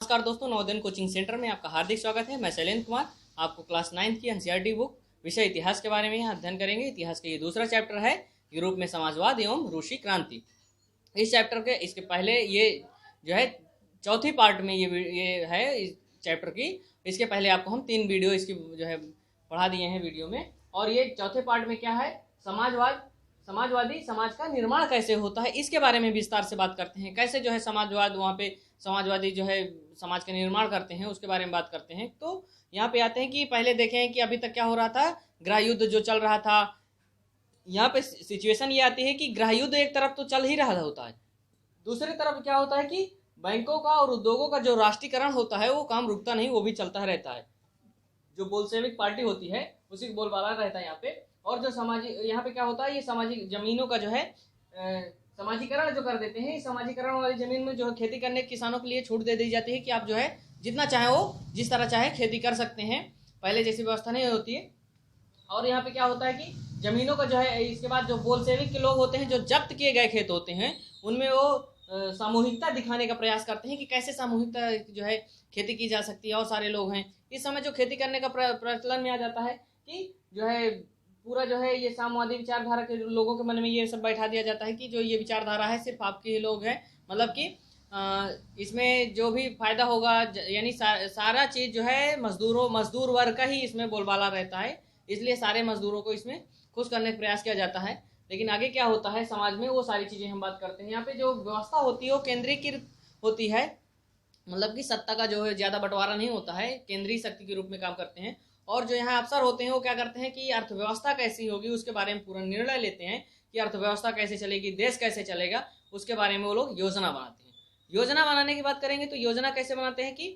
नमस्कार दोस्तों, Navodaya coaching centre में आपका हार्दिक स्वागत है। मैं शैलेंद्र कुमार आपको क्लास 9th की एनसीईआरटी बुक विषय इतिहास के बारे में यहाँ अध्ययन करेंगे। इतिहास का ये दूसरा चैप्टर है, यूरोप में समाजवाद एवं रूसी क्रांति। इस चैप्टर के इसके पहले ये जो है चौथी पार्ट में ये है इस चैप्टर की। इसके पहले आपको हम 3 वीडियो इसकी जो है पढ़ा दिए हैं वीडियो में। और ये चौथे पार्ट में क्या है, समाजवादी समाज का निर्माण कैसे होता है, इसके बारे में विस्तार से बात करते हैं। कैसे जो है समाजवाद वहाँ पे समाजवादी जो है समाज का निर्माण करते हैं, उसके बारे में बात करते हैं। तो यहाँ पे आते हैं कि पहले देखें कि अभी तक क्या हो रहा था, गृह युद्ध जो चल रहा था। यहाँ पे सिचुएशन ये आती है कि गृह युद्ध एक तरफ तो चल ही रहा होता है, दूसरी तरफ क्या होता है कि बैंकों का और उद्योगों का जो राष्ट्रीयकरण होता है वो काम रुकता नहीं, वो भी चलता रहता है। जो बोल्शेविक पार्टी होती है उसी को बोलबाला रहता है यहाँ पे। और जो सामाजिक यहाँ पे क्या होता है, ये सामाजिक जमीनों का जो है समाजीकरण जो कर देते हैं। समाजीकरण वाली जमीन में जो है खेती करने किसानों के लिए छूट दे दी जाती है कि आप जो है जितना चाहे वो जिस तरह चाहे खेती कर सकते हैं, पहले जैसी व्यवस्था नहीं होती है। और यहाँ पे क्या होता है कि जमीनों का जो है, इसके बाद जो बोल्शेविक के लोग होते हैं, जो जब्त किए गए खेत होते हैं, उनमें वो सामूहिकता दिखाने का प्रयास करते हैं कि कैसे सामूहिकता जो है खेती की जा सकती है। और सारे लोग हैं इस समय जो खेती करने का प्रचलन में आ जाता है कि जो है पूरा जो है ये साम्यवादी विचारधारा के लोगों के मन में ये सब बैठा दिया जाता है कि जो ये विचारधारा है सिर्फ आपके ही लोग हैं, मतलब कि इसमें जो भी फायदा होगा यानी सारा चीज़ जो है मजदूर वर्ग का ही इसमें बोलबाला रहता है। इसलिए सारे मजदूरों को इसमें खुश करने का प्रयास किया जाता है। लेकिन आगे क्या होता है समाज में, वो सारी चीज़ें हम बात करते हैं। यहाँ पे जो व्यवस्था होती है वो केंद्रीकृत होती है, मतलब कि सत्ता का जो है ज़्यादा बंटवारा नहीं होता है, केंद्रीय शक्ति के रूप में काम करते हैं। और जो यहाँ अफसर होते हैं वो क्या करते हैं कि अर्थव्यवस्था कैसी होगी उसके बारे में पूरा निर्णय लेते हैं कि अर्थव्यवस्था कैसे चलेगी, देश कैसे चलेगा, उसके बारे में वो लोग योजना बनाते हैं। योजना बनाने की बात करेंगे तो योजना कैसे बनाते हैं कि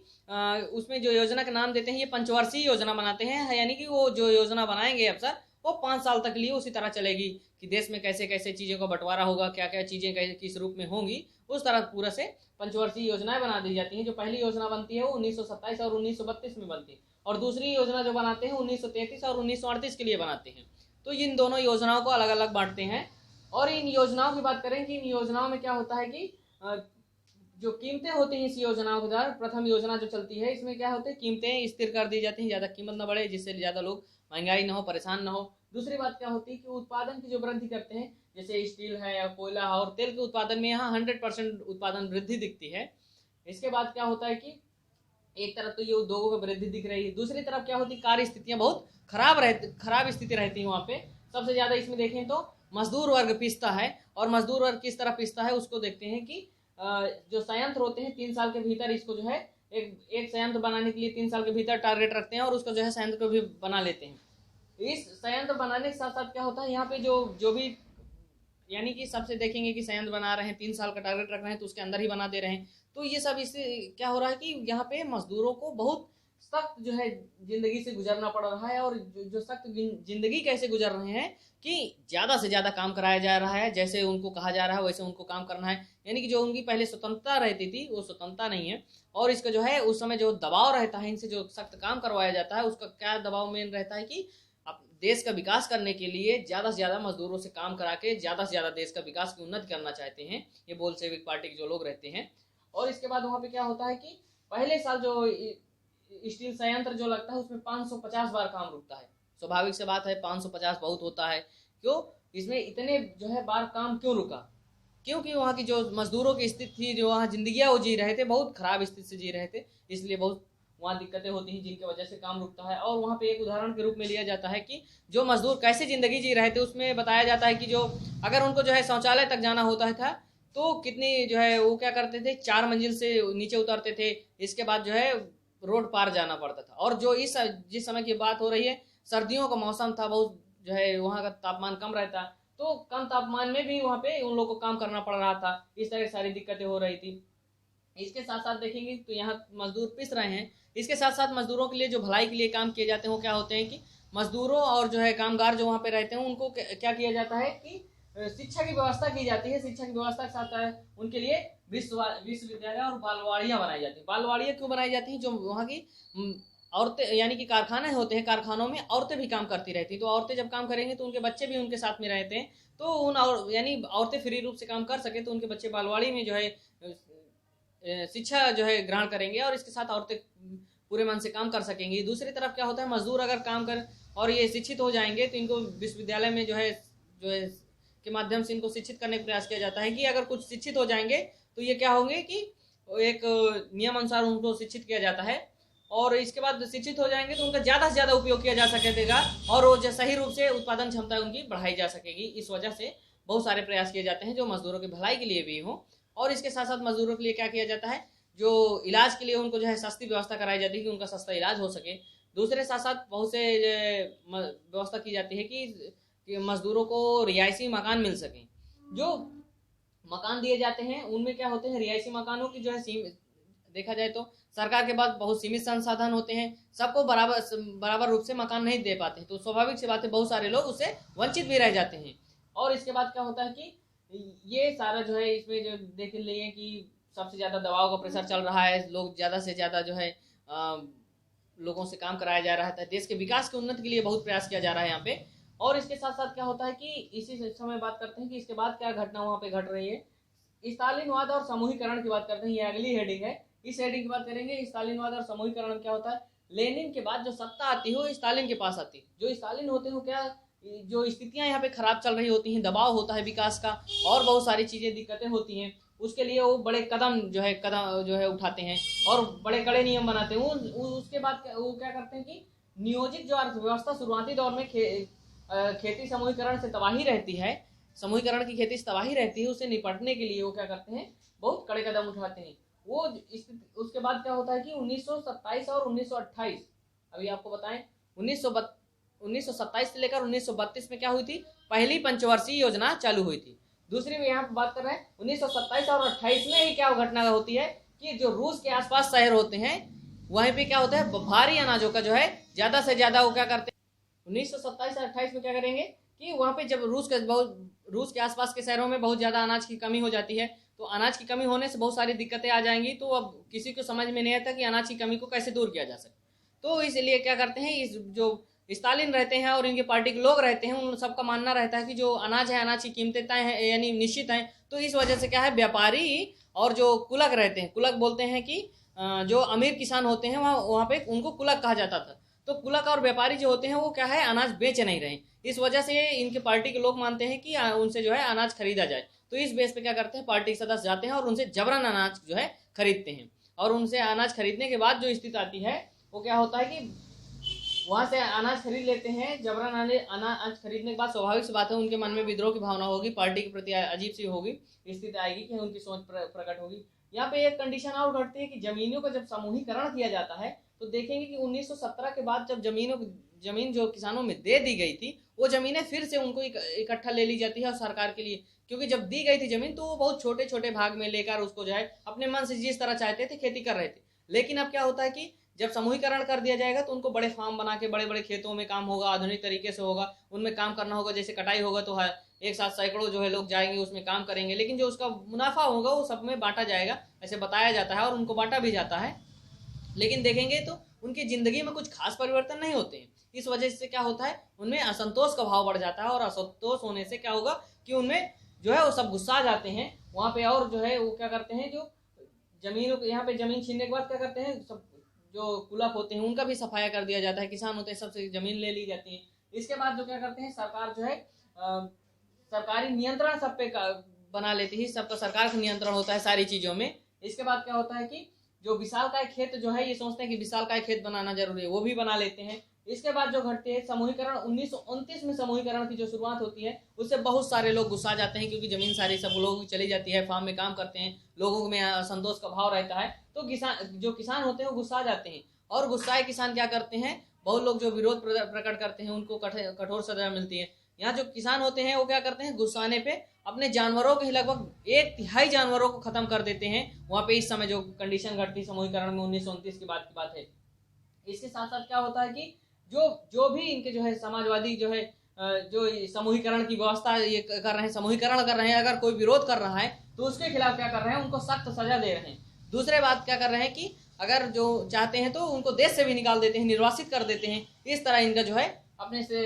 उसमें जो योजना का नाम देते हैं, ये पंचवर्षीय योजना बनाते हैं। यानी कि वो जो योजना बनाएंगे अफसर, वो 5 साल तक लिए उसी तरह चलेगी कि देश में कैसे कैसे चीज़ों का बंटवारा होगा, क्या क्या चीज़ें कैसे किस रूप में होंगी, उस तरह पूरा से पंचवर्षीय योजनाएं बना दी जाती हैं। जो पहली योजना बनती है वो 1927 और 1932 में बनती है, और दूसरी योजना जो बनाते हैं 1933 और 1938 के लिए बनाते हैं। तो इन दोनों योजनाओं को अलग अलग बांटते हैं। और इन योजनाओं की बात करें कि इन योजनाओं में क्या होता है कि जो कीमतें होती हैं इस योजनाओं के द्वारा, प्रथम योजना जो चलती है इसमें क्या होते हैं, कीमतें स्थिर कर दी जाती हैं, ज़्यादा कीमत न बढ़े, जिससे ज़्यादा लोग महंगाई ना हो, परेशान ना हो। दूसरी बात क्या होती है कि उत्पादन की जो वृद्धि करते हैं, जैसे स्टील है या कोयला है, और तेल के उत्पादन में यहाँ 100% उत्पादन वृद्धि दिखती है। इसके बाद क्या होता है कि एक तरफ तो ये उद्योगों में वृद्धि दिख रही है, दूसरी तरफ क्या होती है, कार्य स्थितियाँ बहुत खराब स्थिति रहती है वहाँ पे। सबसे ज़्यादा इसमें देखें तो मजदूर वर्ग पिसता है, और मजदूर वर्ग किस तरह पिसता है उसको देखते हैं कि जो संयंत्र होते हैं 3 साल के भीतर इसको जो है एक संयंत्र बनाने के लिए 3 साल के भीतर टारगेट रखते हैं, और उसको जो है संयंत्र को भी बना लेते हैं। इस संयंत्र बनाने के साथ साथ क्या होता है, यहाँ पे जो भी यानी कि सबसे देखेंगे कि संयंत्र बना रहे हैं, 3 साल का टारगेट रख रहे हैं, तो उसके अंदर ही बना दे रहे हैं। तो ये सब इससे क्या हो रहा है कि यहाँ पे मजदूरों को बहुत सख्त जो है जिंदगी से गुजरना पड़ रहा है। और जो सख्त जिंदगी कैसे गुजर रहे हैं कि ज़्यादा से ज़्यादा काम कराया जा रहा है, जैसे उनको कहा जा रहा है वैसे उनको काम करना है। यानी कि जो उनकी पहले स्वतंत्रता रहती थी वो स्वतंत्रता नहीं है। और इसका जो है उस समय जो दबाव रहता है, इनसे जो सख्त काम करवाया जाता है, उसका क्या दबाव मेन रहता है कि देश का विकास करने के लिए ज़्यादा से ज़्यादा मजदूरों से काम करा के ज़्यादा से ज़्यादा देश का विकास की उन्नति करना चाहते हैं ये बोल्शेविक पार्टी के जो लोग रहते हैं। और इसके बाद वहाँ पे क्या होता है कि पहले साल जो स्टील संयंत्र जो लगता है उसमें 550 बार काम रुकता है। स्वाभाविक से बात है, 550 बहुत होता है। क्यों इसमें इतने जो है बार काम क्यों रुका, क्योंकि वहाँ की जो मजदूरों की स्थिति थी, जो वहाँ जिंदगियाँ वो जी रहे थे, बहुत खराब स्थिति से जी रहे थे, इसलिए बहुत वहाँ दिक्कतें होती हैं जिनकी वजह से काम रुकता है। और वहाँ पे एक उदाहरण के रूप में लिया जाता है कि जो मजदूर कैसे ज़िंदगी जी रहे थे, उसमें बताया जाता है कि जो अगर उनको जो है शौचालय तक जाना होता था तो कितनी जो है वो क्या करते थे, 4 मंजिल से नीचे उतरते थे, इसके बाद जो है रोड पार जाना पड़ता था। और जो जिस समय की बात हो रही है, सर्दियों का मौसम था, बहुत जो है वहाँ का तापमान कम रहता, तो कम तापमान में भी वहाँ पे उन लोगों को काम करना पड़ रहा था। इस तरह की सारी दिक्कतें हो रही थी। इसके साथ साथ देखेंगे तो यहाँ मजदूर पिस रहे हैं। इसके साथ साथ मजदूरों के लिए जो भलाई के लिए काम किए जाते हैं वो क्या होते हैं कि मजदूरों और जो है कामगार जो वहाँ पे रहते हैं उनको क्या किया जाता है कि शिक्षा की व्यवस्था की जाती है। शिक्षा की व्यवस्था के साथ उनके लिए विश्वविद्यालय और बालवाड़ियाँ बनाई जाती हैं। बालवाड़ियाँ क्यों बनाई जाती हैं, जो वहाँ की औरतें यानी कि कारखाने होते हैं, कारखानों में औरतें भी काम करती रहती हैं। तो औरतें जब काम करेंगी तो उनके बच्चे भी उनके साथ में रहते हैं, तो उन और यानी औरतें फ्री रूप से काम कर सके तो उनके बच्चे बालवाड़ी में जो है शिक्षा जो है ग्रहण करेंगे और इसके साथ औरतें पूरे मन से काम कर सकेंगी। दूसरी तरफ क्या होता है, मजदूर अगर काम कर और ये शिक्षित हो जाएंगे तो इनको विश्वविद्यालय में जो है के माध्यम से इनको शिक्षित करने का प्रयास किया जाता है कि अगर कुछ शिक्षित हो जाएंगे तो ये क्या होंगे कि एक नियम अनुसार उनको शिक्षित किया जाता है और इसके बाद शिक्षित हो जाएंगे तो उनका ज़्यादा से ज़्यादा उपयोग किया जा सकेगा और वो सही रूप से उत्पादन क्षमता उनकी बढ़ाई जा सकेगी। इस वजह से बहुत सारे प्रयास किए जाते हैं जो मजदूरों की भलाई के लिए भी हों। और इसके साथ साथ मजदूरों के लिए क्या किया जाता है, जो इलाज के लिए उनको जो है सस्ती व्यवस्था कराई जाती है कि उनका सस्ता इलाज हो सके। दूसरे साथ साथ बहुत से व्यवस्था की जाती है कि मजदूरों को रिहायशी मकान मिल सके। जो मकान दिए जाते हैं उनमें क्या होते हैं, रिहायशी मकानों की जो है देखा जाए तो सरकार के पास बहुत सीमित संसाधन होते हैं, सबको बराबर रूप से मकान नहीं दे पाते, तो स्वाभाविक सी बात है बहुत सारे लोग उससे वंचित भी रह जाते हैं। और इसके बाद क्या होता है कि ये सारा जो है इसमें जो देख लिए कि सबसे ज़्यादा दबाव का प्रेशर चल रहा है, लोग ज़्यादा से ज़्यादा जो है लोगों से काम कराया जा रहा है, देश के विकास की उन्नति के लिए बहुत प्रयास किया जा रहा है यहाँ पे। और इसके साथ साथ क्या होता है कि इसी समय बात करते हैं कि इसके बाद क्या घटना वहाँ पे घट रही है। स्टालिनवाद और समूहीकरण की बात करते हैं, ये अगली हेडिंग है। इस हेडिंग की बात करेंगे स्टालिनवाद और समूहीकरण क्या होता है। लेनिन के बाद जो सत्ता आती है वो स्टालिन के पास आती है। जो स्टालिन होते हैं वो क्या, जो स्थितियां यहाँ पे खराब चल रही होती हैं, दबाव होता है विकास का और बहुत सारी चीजें दिक्कतें होती हैं, उसके लिए वो बड़े कदम जो है उठाते हैं और बड़े कड़े नियम बनाते हैं। उसके बाद वो क्या करते हैं कि नियोजित जो अर्थव्यवस्था शुरुआती दौर में खेती समूहीकरण से तबाही रहती है, समूहीकरण की खेती से तबाही रहती है, उससे निपटने के लिए वो क्या करते हैं, बहुत कड़े कदम उठाते हैं। वो उसके बाद क्या होता है कि 1927 और 1928, अभी आपको बताएं 1927 से लेकर 1932 में क्या हुई थी, पहली पंचवर्षीय योजना चालू हुई थी। दूसरी में यहाँ पर बात कर रहे हैं 1927 और 28 में ही क्या घटना होती है कि जो रूस के आसपास शहर होते हैं वहीं पे क्या होता है, भारी अनाजों का जो है ज्यादा से ज्यादा वो क्या करते हैं 1927 और 28 में क्या करेंगे कि वहाँ पे जब रूस के आसपास के शहरों में बहुत ज्यादा अनाज की कमी हो जाती है, तो अनाज की कमी होने से बहुत सारी दिक्कतें आ जाएंगी। तो अब किसी को समझ में नहीं आता कि अनाज की कमी को कैसे दूर किया जा सके, तो इसलिए क्या करते हैं, इस जो स्टालिन रहते हैं और इनके पार्टी के लोग रहते हैं उन सबका मानना रहता है कि जो अनाज है, अनाज की कीमतें तय हैं यानी निश्चित हैं। तो इस वजह से क्या है, व्यापारी और जो कुलक रहते हैं, कुलक बोलते हैं कि जो अमीर किसान होते हैं वहाँ पे उनको कुलक कहा जाता था। तो कुलक और व्यापारी जो होते हैं वो क्या है, अनाज बेच नहीं रहे। इस वजह से इनके पार्टी के लोग मानते हैं कि उनसे जो है अनाज खरीदा जाए। तो इस बेस पे क्या करते हैं, पार्टी के सदस्य जाते हैं और उनसे जबरन अनाज जो है खरीदते हैं। और उनसे अनाज खरीदने के बाद जो स्थिति आती है वो क्या होता है कि वहां से अनाज खरीद लेते हैं। जबरन अनाज खरीदने के बाद स्वाभाविक सी बात है उनके मन में विद्रोह की भावना होगी, पार्टी के प्रति अजीब सी होगी स्थिति आएगी कि उनकी सोच प्रकट होगी। यहाँ पे एक कंडीशन और घटती है कि जमीनों का जब समूहीकरण किया जाता है तो देखेंगे कि 1917 के बाद जब जमीन जो किसानों में दे दी गई थी वो जमीनें फिर से उनको इकट्ठा ले ली जाती है और सरकार के लिए, क्योंकि जब दी गई थी जमीन तो वो बहुत छोटे छोटे भाग में लेकर उसको जो है अपने मन से जिस तरह चाहते थे खेती कर रहे थे। लेकिन अब क्या होता है कि जब समूहीकरण कर दिया जाएगा तो उनको बड़े फार्म बना के बड़े बड़े खेतों में काम होगा, आधुनिक तरीके से होगा, उनमें काम करना होगा। जैसे कटाई होगा तो एक साथ सैकड़ों जो है लोग जाएंगे उसमें काम करेंगे, लेकिन जो उसका मुनाफा होगा वो सब में बांटा जाएगा, ऐसे बताया जाता है और उनको बांटा भी जाता है। लेकिन देखेंगे तो उनकी जिंदगी में कुछ खास परिवर्तन नहीं होते हैं। इस वजह से क्या होता है, उनमें असंतोष का भाव बढ़ जाता है और असंतोष होने से क्या होगा कि उनमें जो है वो सब गुस्सा जाते हैं वहाँ पे। और जो है वो क्या करते हैं, जो जमीनों को यहाँ पे जमीन छीनने के बाद क्या करते हैं, सब जो कुलक होते हैं उनका भी सफाया कर दिया जाता है, किसान होते हैं सबसे जमीन ले ली जाती है। इसके बाद जो क्या करते हैं, सरकार जो है सरकारी नियंत्रण सब पे बना लेती है, सबका सरकार का नियंत्रण होता है सारी चीजों में। इसके बाद क्या होता है कि जो विशालकाय खेत जो है ये सोचते हैं कि विशालकाय खेत बनाना जरूरी है, वो भी बना लेते हैं। इसके बाद जो घटती है समूहीकरण, 1929 में समूहीकरण की जो शुरुआत होती है उससे बहुत सारे लोग गुस्सा जाते हैं, क्योंकि जमीन सारी सब लोगों की चली जाती है, फार्म में काम करते हैं, लोगों में असंतोष का भाव रहता है। तो किसान होते हैं वो गुस्सा जाते हैं और गुस्साए किसान क्या करते हैं, बहुत लोग जो विरोध प्रकट करते हैं उनको कठोर सजा मिलती है। यहाँ जो किसान होते हैं वो क्या करते हैं, गुस्साने पे अपने जानवरों के लगभग 1/3 जानवरों को खत्म कर देते हैं। वहाँ पे इस समय जो कंडीशन घटती समूहीकरण में 1929 के बाद की बात है। इसके साथ साथ क्या होता है कि जो भी इनके जो है समाजवादी जो है जो समूहीकरण की व्यवस्था ये कर रहे हैं, समूहीकरण कर रहे हैं, अगर कोई विरोध कर रहा है तो उसके खिलाफ क्या कर रहे हैं, उनको सख्त सजा दे रहे हैं। दूसरे बात क्या कर रहे हैं कि अगर जो चाहते हैं तो उनको देश से भी निकाल देते हैं, निर्वासित कर देते हैं। इस तरह इनका जो है अपने से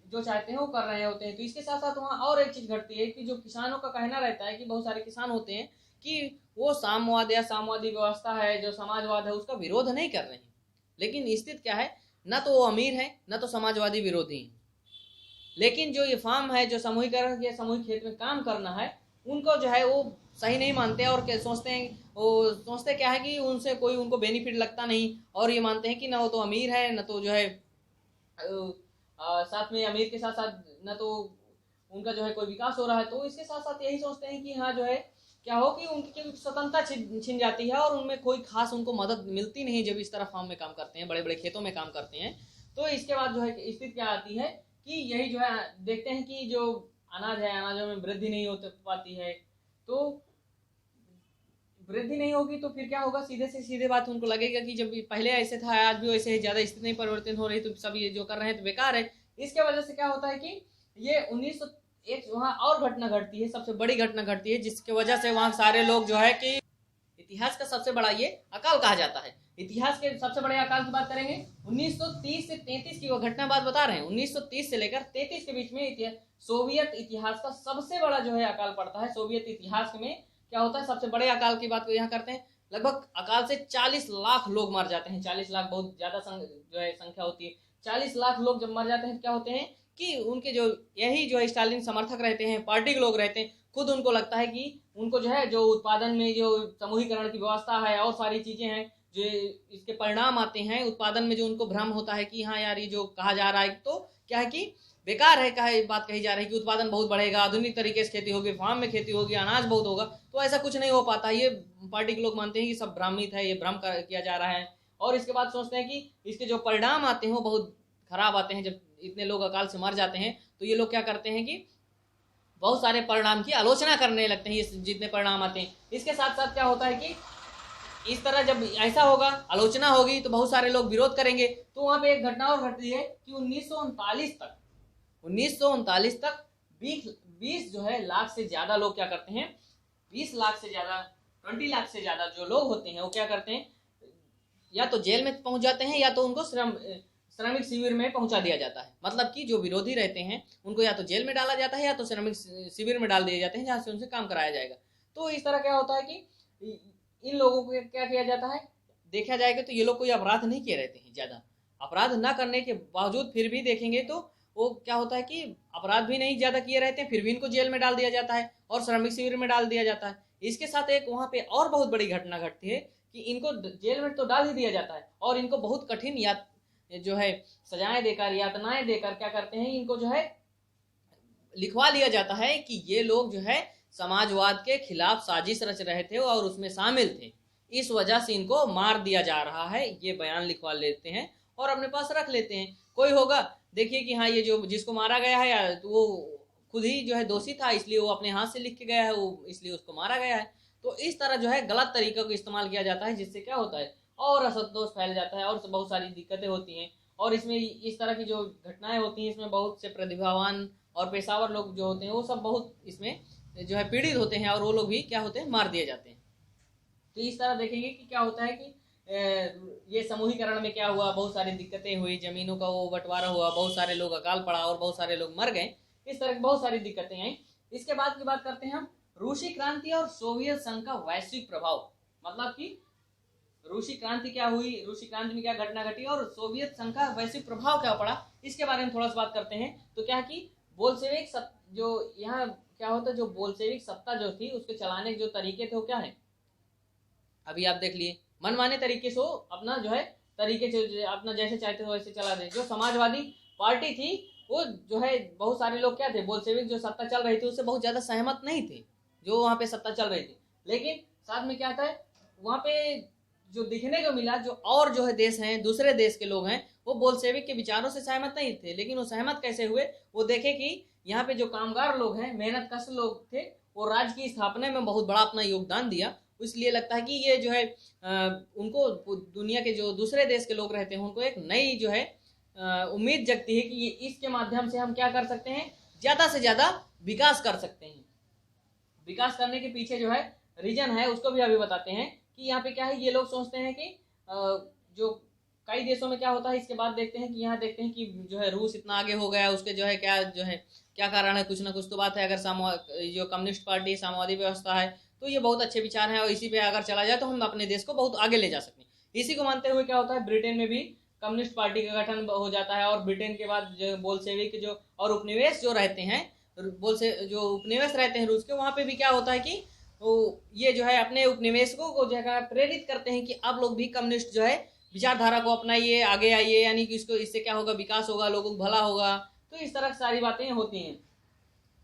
जो चाहते हैं वो कर रहे होते हैं। तो इसके साथ साथ वहाँ और एक चीज घटती है कि जो किसानों का कहना रहता है कि बहुत सारे किसान होते हैं कि वो साम्यवाद या साम्यवादी व्यवस्था है, जो समाजवाद है, उसका विरोध नहीं कर रहे हैं। लेकिन स्थिति क्या है, ना तो वो अमीर है ना तो समाजवादी विरोधी हैं। लेकिन जो ये फार्म है, जो समूहीकरण या सामूहिक खेत में काम करना है, उनको जो है वो सही नहीं मानते और सोचते हैं, वो सोचते क्या है कि उनसे कोई उनको बेनिफिट लगता नहीं, और ये मानते हैं कि ना वो तो अमीर है ना तो जो है साथ में अमीर के साथ साथ ना तो उनका जो है कोई विकास हो रहा है। तो इसके साथ साथ यही सोचते हैं कि हाँ जो है क्या हो कि उनकी स्वतंत्रता छिन जाती है और उनमें कोई खास उनको मदद मिलती नहीं जब इस तरह फार्म में काम करते हैं, बड़े बड़े खेतों में काम करते हैं। तो इसके बाद जो है स्थिति क्या आती है कि यही जो है देखते हैं कि जो अनाज है, अनाजों में वृद्धि नहीं हो पाती है। तो वृद्धि नहीं होगी तो फिर क्या होगा, सीधे से सीधे बात उनको लगेगा कि जब पहले ऐसे था आज भी वैसे ही, ज्यादा स्थिति नहीं परिवर्तन हो रही, तो सब ये जो कर रहे हैं तो बेकार है। इसके वजह से क्या होता है कि ये 1901 वहाँ और घटना घटती है, सबसे बड़ी घटना घटती है, जिसकी वजह से वहाँ सारे लोग जो है कि इतिहास का सबसे बड़ा ये अकाल कहा जाता है। इतिहास के सबसे बड़े अकाल की बात करेंगे 1930 से 33 की वो घटना बात बता रहे हैं। 1930 से लेकर 33 के बीच में सोवियत इतिहास का सबसे बड़ा जो है अकाल पड़ता है। सोवियत इतिहास में क्या होता है, सबसे बड़े अकाल की बात यहाँ करते हैं। लगभग अकाल से 40 लाख लोग मर जाते हैं। 40 लाख बहुत ज्यादा जो है संख्या होती है। 40 लाख लोग जब मर जाते हैं क्या होते हैं कि उनके जो यही जो स्टालिन समर्थक रहते हैं, पार्टी के लोग रहते हैं, खुद उनको लगता है कि उनको जो है जो उत्पादन में जो समूहीकरण की व्यवस्था है और सारी चीजें हैं, जो इसके परिणाम आते हैं उत्पादन में, जो उनको भ्रम होता है कि हाँ यार ये जो कहा जा रहा है तो क्या है कि बेकार है, कहा बात कही जा रही है कि उत्पादन बहुत बढ़ेगा, आधुनिक तरीके से खेती होगी, फार्म में खेती होगी, अनाज बहुत होगा। तो ऐसा कुछ नहीं हो पाता। ये पार्टी के लोग मानते हैं कि सब भ्रमित है, ये भ्रम किया जा रहा है। और इसके बाद सोचते हैं कि इसके जो परिणाम आते हैं वो बहुत खराब आते हैं। जब इतने लोग अकाल से मर जाते हैं तो ये लोग क्या करते हैं कि बहुत सारे परिणाम की आलोचना करने लगते हैं, ये जितने परिणाम आते हैं। इसके साथ साथ क्या होता है कि इस तरह जब ऐसा होगा, आलोचना होगी, तो बहुत सारे लोग विरोध करेंगे। तो वहां पे एक घटना और घटती है कि 1939 तक 20 जो है लाख से ज्यादा लोग क्या करते हैं, 20 लाख से ज्यादा, 20 लाख से ज्यादा जो लोग होते हैं वो क्या करते हैं, या तो जेल में पहुंच जाते हैं या तो उनको श्रमिक शिविर में पहुंचा दिया जाता है। मतलब कि जो विरोधी रहते हैं उनको या तो जेल में डाला जाता है या तो श्रमिक शिविर में डाल दिए जाते हैं, जहां से उनसे काम कराया जाएगा। तो इस तरह क्या होता है कि इन लोगों को क्या किया जाता है, देखा जाएगा तो ये लोग कोई अपराध नहीं किए रहते हैं, ज्यादा अपराध ना करने के बावजूद फिर भी देखेंगे तो वो क्या होता है कि अपराध भी नहीं ज्यादा किए रहते हैं, फिर भी इनको जेल में डाल दिया जाता है और श्रमिक शिविर में डाल दिया जाता है। इसके साथ एक वहां पे और बहुत बड़ी घटना घटती है कि इनको जेल में तो डाल ही दिया जाता है और इनको बहुत कठिन जो है सजाएं देकर, यातनाएं देकर क्या करते हैं, इनको जो है लिखवा लिया जाता है कि ये लोग जो है समाजवाद के खिलाफ साजिश रच रहे थे और उसमें शामिल थे, इस वजह से इनको मार दिया जा रहा है। ये बयान लिखवा लेते हैं और अपने पास रख लेते हैं। कोई होगा देखिए कि हाँ ये जो जिसको मारा गया है यार, तो वो खुद ही जो है दोषी था, इसलिए वो अपने हाथ से लिख के गया है, वो इसलिए उसको मारा गया है। तो इस तरह जो है गलत तरीकों का इस्तेमाल किया जाता है, जिससे क्या होता है और असंतोष फैल जाता है और बहुत सारी दिक्कतें होती हैं। और इसमें इस तरह की जो घटनाएं होती हैं, इसमें बहुत से प्रतिभावान और पेशावर लोग जो होते हैं वो सब बहुत इसमें जो है पीड़ित होते हैं और वो लोग भी क्या होते हैं, मार दिए जाते हैं। तो इस तरह देखेंगे कि क्या होता है कि ये समूहीकरण में क्या हुआ, बहुत सारी दिक्कतें हुई, जमीनों का वो बंटवारा हुआ, बहुत सारे लोग अकाल पड़ा और बहुत सारे लोग मर गए। इस तरह की बहुत सारी दिक्कतें आई। इसके बाद की बात करते हैं हम रूसी क्रांति और सोवियत संघ का वैश्विक प्रभाव। मतलब कि रूसी क्रांति क्या हुई, रूसी क्रांति में क्या घटना घटी और सोवियत संघ का वैश्विक प्रभाव क्या पड़ा, इसके बारे में थोड़ा सा बात करते हैं। तो क्या कि बोल्शेविक जो यहाँ क्या होता है, जो बोल्शेविक सत्ता जो थी उसके चलाने के जो तरीके थे वो क्या है, अभी आप देख लिए मनमाने तरीके से अपना जो है तरीके से अपना जैसे चाहते थे वैसे चला रहे। जो समाजवादी पार्टी थी वो जो है बहुत सारे लोग क्या थे, बोल्शेविक जो सत्ता चल रही थी उससे बहुत ज्यादा सहमत नहीं थे, जो वहां पे सत्ता चल रही थी। लेकिन साथ में क्या था, वहां पे जो दिखने को मिला जो और जो है देश हैं, दूसरे देश के लोग हैं, वो बोल्शेविक के विचारों से सहमत नहीं थे। लेकिन वो सहमत कैसे हुए, वो देखे कि यहाँ पे जो कामगार लोग हैं, मेहनत कश लोग थे, वो राज्य की स्थापना में बहुत बड़ा अपना योगदान दिया। इसलिए लगता है कि ये जो है उनको दुनिया के जो दूसरे देश के लोग रहते हैं उनको एक नई जो है उम्मीद जगती है कि इसके माध्यम से हम क्या कर सकते हैं, ज्यादा से ज्यादा विकास कर सकते हैं। विकास करने के पीछे जो है रीजन है उसको भी अभी बताते हैं कि यहाँ पे क्या है। ये लोग सोचते हैं कि जो कई देशों में क्या होता है, इसके बाद देखते हैं कि यहाँ देखते हैं कि जो है रूस इतना आगे हो गया, उसके जो है क्या कारण है, कुछ ना कुछ तो बात है। अगर जो कम्युनिस्ट पार्टी साम्यवादी व्यवस्था है तो ये बहुत अच्छे विचार हैं और इसी पे अगर चला जाए तो हम अपने देश को बहुत आगे ले जा सकते हैं। इसी को मानते हुए क्या होता है, ब्रिटेन में भी कम्युनिस्ट पार्टी का गठन हो जाता है और ब्रिटेन के बाद जो बोल्शेविक जो और उपनिवेश जो रहते हैं, जो उपनिवेश रहते हैं रूस के, वहाँ पे भी क्या होता है कि वो ये जो है अपने उपनिवेशकों को जो है प्रेरित करते हैं कि आप लोग भी कम्युनिस्ट जो है विचारधारा को अपनाइए, आगे आइए, यानी कि इसको इससे क्या होगा, विकास होगा, लोगों को भला होगा। तो इस तरह की सारी बातें होती हैं।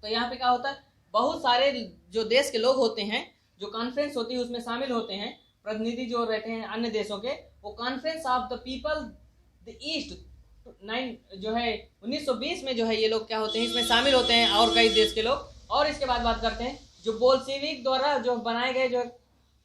तो यहाँ पे क्या होता है, बहुत सारे जो देश के लोग होते हैं, जो कॉन्फ्रेंस होती है उसमें शामिल होते हैं, प्रतिनिधि जो रहते हैं अन्य देशों के, वो conference of the people the east 9 जो है 1920 में जो है ये लोग क्या होते हैं, इसमें शामिल होते हैं और कई देश के लोग। और इसके बाद बात करते हैं जो बोल्शेविक द्वारा जो बनाए गए जो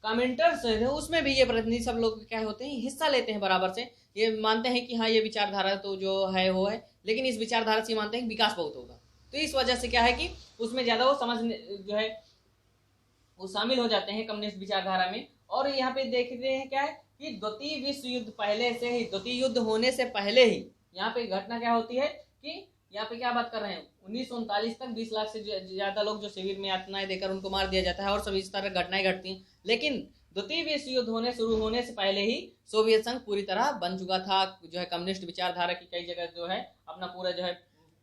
कमेंटर्स है, उसमें भी ये प्रतिनिधि सब लोग क्या होते हैं, हिस्सा लेते हैं बराबर से। ये मानते हैं कि हाँ ये विचारधारा तो जो है वो है, लेकिन इस विचारधारा से मानते हैं कि विकास बहुत होगा। तो इस वजह से क्या है कि उसमें ज़्यादा वो समझ जो है वो शामिल हो जाते हैं कम्युनिस्ट विचारधारा में। और यहाँ पे देखते हैं क्या है कि द्वितीय विश्व युद्ध पहले से ही, द्वितीय युद्ध होने से पहले ही यहाँ पे घटना क्या होती है कि यहाँ पे क्या बात कर रहे हैं, 1939 तक 20 लाख से ज़्यादा लोग जो शिविर में यातनाएं देकर उनको मार दिया जाता है और सभी इस तरह घटनाएं घटती हैं। लेकिन द्वितीय विश्व युद्ध शुरू होने से पहले ही सोवियत संघ पूरी तरह बन चुका था, जो है कम्युनिस्ट विचारधारा की कई जगह जो है अपना पूरा जो है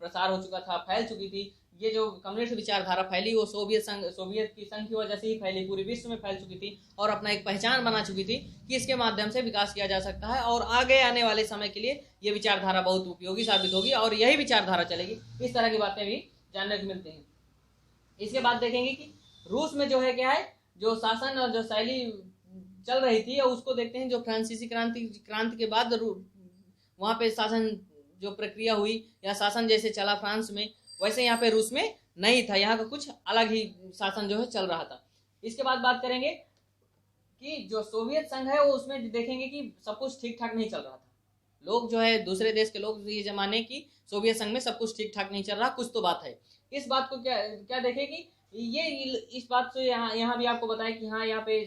प्रसार हो चुका था, फैल चुकी थी। ये जो कम्युनिस्ट विचारधारा फैली वो सोवियत की संघ की वजह से ही फैली, पूरे विश्व में फैल चुकी थी और अपना एक पहचान बना चुकी थी कि इसके माध्यम से विकास किया जा सकता है और आगे आने वाले समय के लिए ये विचारधारा बहुत उपयोगी साबित होगी और यही विचारधारा चलेगी। इस तरह की बातें भी जानने को मिलती हैं। इसके बाद देखेंगे कि रूस में जो है क्या है, जो शासन और जो शैली चल रही थी और उसको देखते हैं। जो फ्रांसीसी क्रांति के बाद वहाँ पे शासन जो प्रक्रिया हुई या शासन जैसे चला फ्रांस में, वैसे यहाँ पे रूस में नहीं था, यहाँ का कुछ अलग ही शासन जो है चल रहा था। इसके बाद बात करेंगे कि जो सोवियत संघ है वो उसमें देखेंगे कि सब कुछ ठीक ठाक नहीं चल रहा था। लोग जो है दूसरे देश के लोग ये जमाने की सोवियत संघ में सब कुछ ठीक ठाक नहीं चल रहा, कुछ तो बात है। इस बात को क्या देखें कि ये इस बात से यहाँ भी आपको बताया कि हाँ यहाँ पे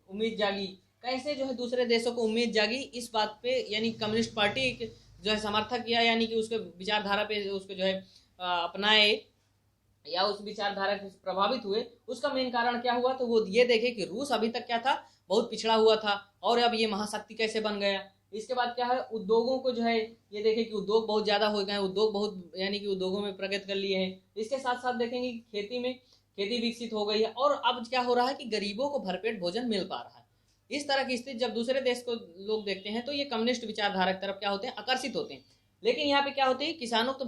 उम्मीद जागी, कैसे जो है दूसरे देशों को उम्मीद जागी इस बात पे, यानी कम्युनिस्ट पार्टी जो है समर्थक किया, यानी कि उसके विचारधारा पे उसको जो है अपनाए या उस विचारधारा से प्रभावित हुए। उसका मेन कारण क्या हुआ, तो वो ये देखे कि रूस अभी तक क्या था, बहुत पिछड़ा हुआ था और अब ये महाशक्ति कैसे बन गया। इसके बाद क्या है, उद्योगों को जो है ये देखे कि उद्योग बहुत ज़्यादा हो गए, उद्योग बहुत यानी कि उद्योगों में प्रगति कर लिए हैं। इसके साथ साथ देखेंगे कि खेती विकसित हो गई है और अब क्या हो रहा है कि गरीबों को भरपेट भोजन मिल पा रहा है। इस तरह की स्थिति जब दूसरे देश को लोग देखते हैं तो ये कम्युनिस्ट विचारधारा की तरफ क्या होते हैं, आकर्षित होते हैं। लेकिन यहाँ पे क्या होती है, किसानों को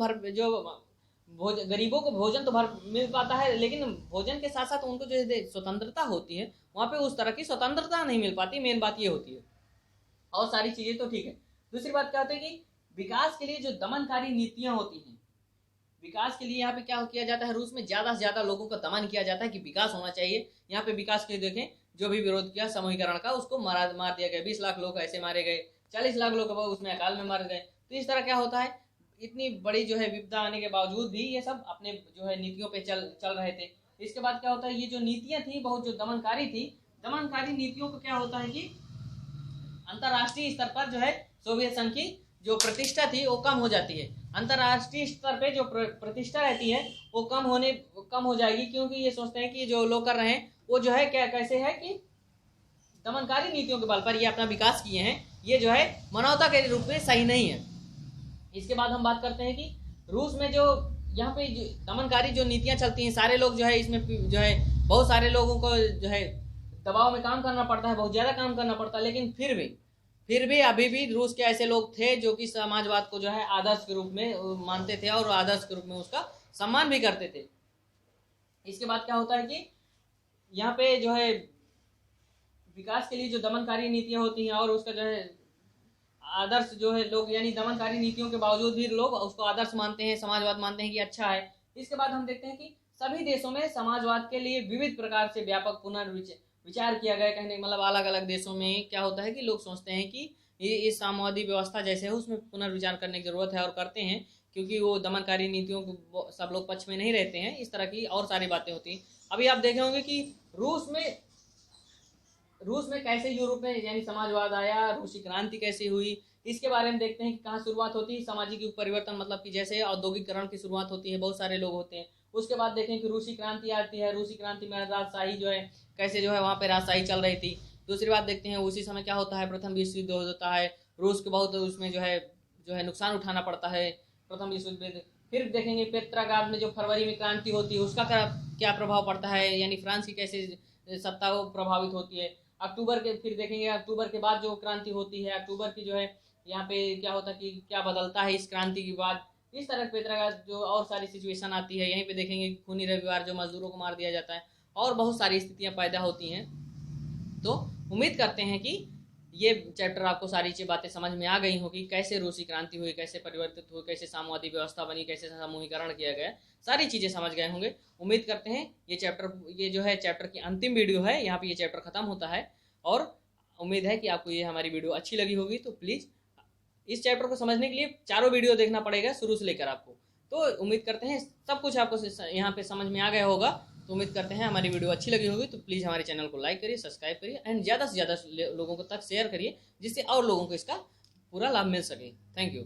तो गरीबों को भोजन तो मिल पाता है, लेकिन भोजन के साथ साथ उनको जो स्वतंत्रता होती है वहाँ पे उस तरह की स्वतंत्रता नहीं मिल पाती। मेन बात ये होती है, और सारी चीज़ें तो ठीक है। दूसरी बात क्या होती है कि विकास के लिए जो दमनकारी नीतियाँ होती हैं, विकास के लिए यहाँ पे क्या किया जाता है, रूस में ज़्यादा से ज़्यादा लोगों का दमन किया जाता है कि विकास होना चाहिए। यहाँ पे विकास के लिए देखें, जो भी विरोध किया समूहीकरण का उसको मार दिया गया, 20 लाख लोग ऐसे मारे गए, 40 लाख लोग उसमें अकाल में मारे गए। तो इस तरह क्या होता है, इतनी बड़ी जो है विपदा आने के बावजूद भी ये सब अपने जो है नीतियों पे चल रहे थे। इसके बाद क्या होता है, ये जो नीतियाँ थी बहुत जो दमनकारी थी, दमनकारी नीतियों को क्या होता है कि अंतर्राष्ट्रीय स्तर पर जो है सोवियत संघ की जो प्रतिष्ठा थी वो कम हो जाती है। अंतर्राष्ट्रीय स्तर पे जो प्रतिष्ठा रहती है वो कम हो जाएगी, क्योंकि ये सोचते हैं कि जो लोग कर रहे हैं वो जो है क्या कैसे है कि दमनकारी नीतियों के बल पर ये अपना विकास किए हैं, ये जो है मानवता के रूप में सही नहीं है। इसके बाद हम बात करते हैं कि रूस में जो यहाँ पे दमनकारी जो नीतियाँ चलती हैं, सारे लोग जो है इसमें जो है बहुत सारे लोगों को जो है दबाव में काम करना पड़ता है, बहुत ज़्यादा काम करना पड़ता है। लेकिन फिर भी अभी भी रूस के ऐसे लोग थे जो कि समाजवाद को जो है आदर्श के रूप में मानते थे और आदर्श के रूप में उसका सम्मान भी करते थे। इसके बाद क्या होता है कि यहाँ पे जो है विकास के लिए जो दमनकारी नीतियाँ होती हैं और उसका जो है आदर्श जो है लोग, यानी दमनकारी नीतियों के बावजूद भी लोग उसको आदर्श मानते हैं, समाजवाद मानते हैं कि अच्छा है। इसके बाद हम देखते हैं कि सभी देशों में समाजवाद के लिए विविध प्रकार से व्यापक पुनर्विचार किया गया। कहने मतलब अलग अलग देशों में क्या होता है कि लोग सोचते हैं कि ये इस साम्यवादी व्यवस्था जैसे है उसमें पुनर्विचार करने की जरूरत है और करते हैं, क्योंकि वो दमनकारी नीतियों को सब लोग पक्ष में नहीं रहते हैं। इस तरह की और सारी बातें होती हैं। अभी आप देखे होंगे कि रूस में कैसे यूरोप में यानी समाजवाद आया, रूसी क्रांति कैसे हुई, इसके बारे में देखते हैं कि कहाँ शुरुआत होती है सामाजिक युग परिवर्तन, मतलब कि जैसे औद्योगिकरण की शुरुआत होती है, बहुत सारे लोग होते हैं उसके बाद देखें कि रूसी क्रांति आती है। रूसी क्रांति में राजशाही जो है कैसे जो है वहाँ पे राजशाही चल रही थी। दूसरी बात देखते हैं उसी समय क्या होता है, प्रथम विश्व युद्ध होता है, रूस को बहुत उसमें जो है नुकसान उठाना पड़ता है प्रथम विश्व युद्ध। फिर देखेंगे पेट्राग्राद में जो फरवरी में क्रांति होती है उसका क्या प्रभाव पड़ता है, यानी फ्रांस की कैसे सत्ता वो प्रभावित होती है। अक्टूबर के फिर देखेंगे अक्टूबर के बाद जो क्रांति होती है, अक्टूबर की जो है यहाँ पे क्या होता है कि क्या बदलता है इस क्रांति के बाद। इस तरह पेट्राग्राद जो और सारी सिचुएशन आती है। यहीं पे देखेंगे खूनी रविवार जो मजदूरों को मार दिया जाता है और बहुत सारी स्थितियां पैदा होती हैं। तो उम्मीद करते हैं कि ये चैप्टर आपको सारी बातें समझ में आ गई होगी, कैसे रूसी क्रांति हुई, कैसे परिवर्तित हुई, कैसे साम्यवादी व्यवस्था बनी, कैसे समूहीकरण किया गया, सारी चीज़ें समझ गए होंगे। उम्मीद करते हैं ये जो है चैप्टर की अंतिम वीडियो है, यहाँ पे ये चैप्टर खत्म होता है। और उम्मीद है कि आपको ये हमारी वीडियो अच्छी लगी होगी। तो प्लीज़ इस चैप्टर को समझने के लिए चारों वीडियो देखना पड़ेगा शुरू से लेकर आपको। तो उम्मीद करते हैं सब कुछ आपको यहाँ पे समझ में आ गया होगा। तो उम्मीद करते हैं हमारी वीडियो अच्छी लगी होगी। तो प्लीज़ हमारे चैनल को लाइक करिए, सब्सक्राइब करिए एंड ज़्यादा से ज़्यादा लोगों को तक शेयर करिए, जिससे और लोगों को इसका पूरा लाभ मिल सके। Thank you.